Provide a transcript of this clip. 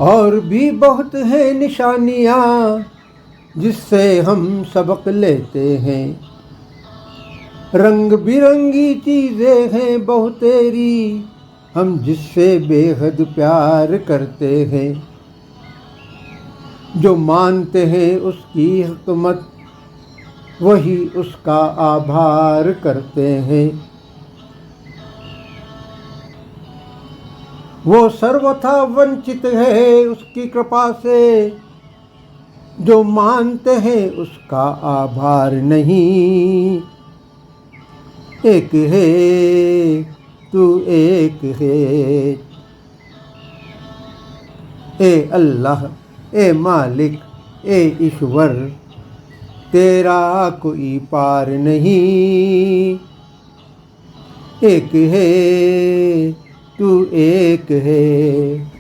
और भी बहुत है निशानियाँ जिससे हम सबक लेते हैं। रंग बिरंगी चीज़ें हैं बहुत तेरी, हम जिससे बेहद प्यार करते हैं। जो मानते हैं उसकी हिकमत, वही उसका आभार करते हैं। वो सर्वथा वंचित है उसकी कृपा से, जो मानते हैं उसका आभार नहीं। एक है तू एक है, ए अल्लाह, ए मालिक, ए ईश्वर, तेरा कोई पार नहीं। एक है तू एक है।